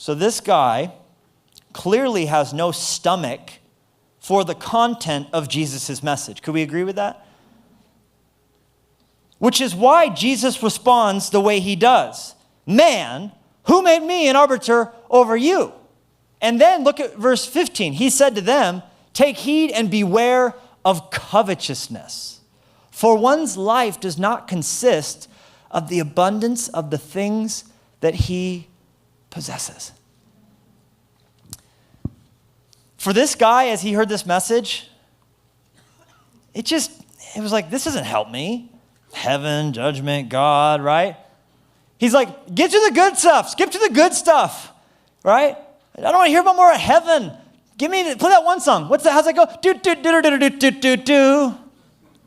So this guy clearly has no stomach for the content of Jesus' message. Could we agree with that? Which is why Jesus responds the way he does. Man, who made me an arbiter over you? And then look at verse 15. He said to them, take heed and beware of covetousness. For one's life does not consist of the abundance of the things that he possesses. For this guy, as he heard this message, it was like, this doesn't help me. Heaven, judgment, God, right? He's like, get to the good stuff. Skip to the good stuff, right? I don't want to hear about more of heaven. Play that one song. How's that go? Do, do, do, do, do, do, do, do.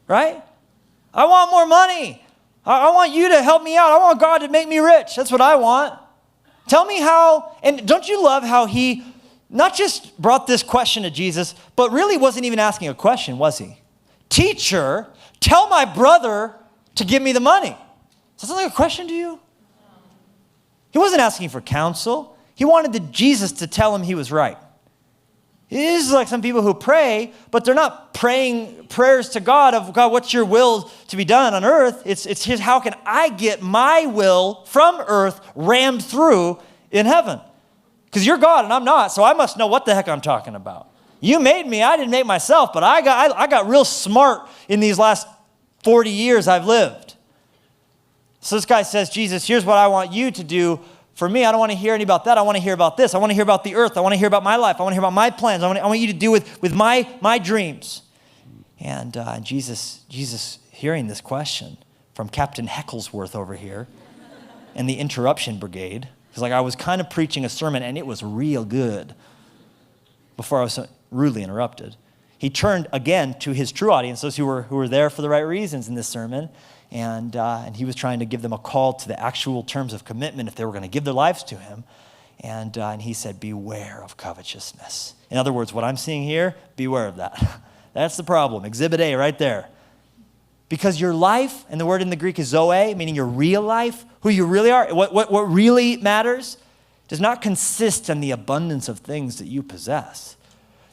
Right? I want more money. I want you to help me out. I want God to make me rich. That's what I want. Tell me how, and don't you love how he not just brought this question to Jesus, but really wasn't even asking a question, was he? Teacher, tell my brother to give me the money. Does that sound like a question to you? He wasn't asking for counsel. He wanted Jesus to tell him he was right. It is like some people who pray, but they're not praying prayers to God of, God, what's your will to be done on earth? It's his, how can I get my will from earth rammed through in heaven? Because you're God and I'm not, so I must know what the heck I'm talking about. You made me, I didn't make myself, but I got real smart in these last 40 years I've lived. So this guy says, Jesus, here's what I want you to do for me. I don't want to hear any about that. I want to hear about this. I want to hear about the earth. I want to hear about my life. I want to hear about my plans. I want you to do with my dreams. And Jesus hearing this question from Captain Hecklesworth over here and the interruption brigade, because like I was kind of preaching a sermon and it was real good before I was rudely interrupted. He turned again to his true audience, those who were there for the right reasons in this sermon, and he was trying to give them a call to the actual terms of commitment if they were going to give their lives to him. And he said, beware of covetousness. In other words, what I'm seeing here, beware of that. That's the problem. Exhibit A right there. Because your life, and the word in the Greek is zoe, meaning your real life, who you really are, what really matters, does not consist in the abundance of things that you possess.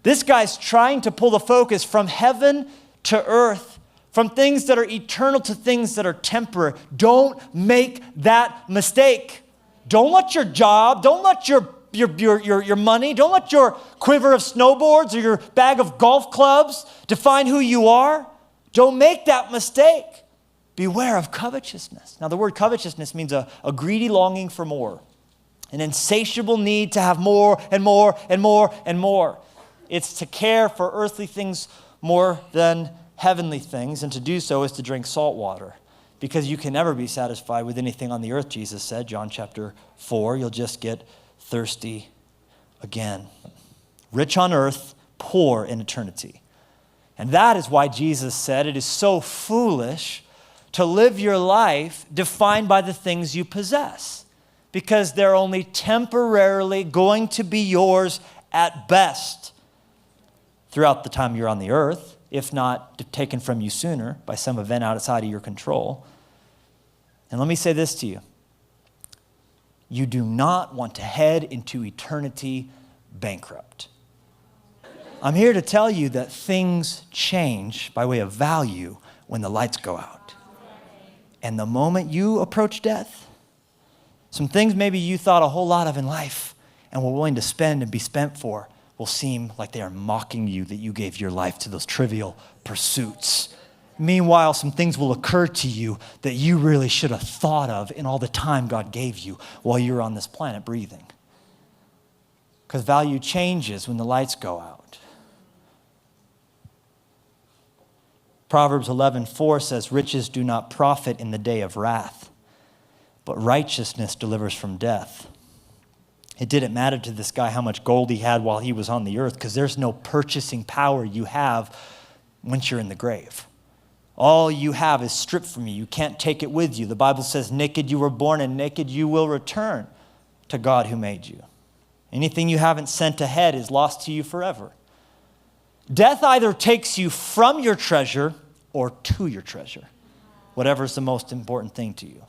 This guy's trying to pull the focus from heaven to earth, from things that are eternal to things that are temporary. Don't make that mistake. Don't let your job, don't let your money, don't let your quiver of snowboards or your bag of golf clubs define who you are. Don't make that mistake. Beware of covetousness. Now, the word covetousness means a greedy longing for more, an insatiable need to have more and more and more and more. It's to care for earthly things more than heavenly things, and to do so is to drink salt water, because you can never be satisfied with anything on the earth, Jesus said, John chapter 4. You'll just get thirsty again. Rich on earth, poor in eternity. And that is why Jesus said it is so foolish to live your life defined by the things you possess, because they're only temporarily going to be yours at best throughout the time you're on the earth, if not taken from you sooner by some event outside of your control. And let me say this to you. You do not want to head into eternity bankrupt. I'm here to tell you that things change by way of value when the lights go out. And the moment you approach death, some things maybe you thought a whole lot of in life and were willing to spend and be spent for will seem like they are mocking you that you gave your life to those trivial pursuits. Meanwhile, some things will occur to you that you really should have thought of in all the time God gave you while you're on this planet breathing. Because value changes when the lights go out. Proverbs 11:4 says, riches do not profit in the day of wrath, but righteousness delivers from death. It didn't matter to this guy how much gold he had while he was on the earth, because there's no purchasing power you have once you're in the grave. All you have is stripped from you. You can't take it with you. The Bible says, naked you were born and naked you will return to God who made you. Anything you haven't sent ahead is lost to you forever. Death either takes you from your treasure or to your treasure, whatever is the most important thing to you.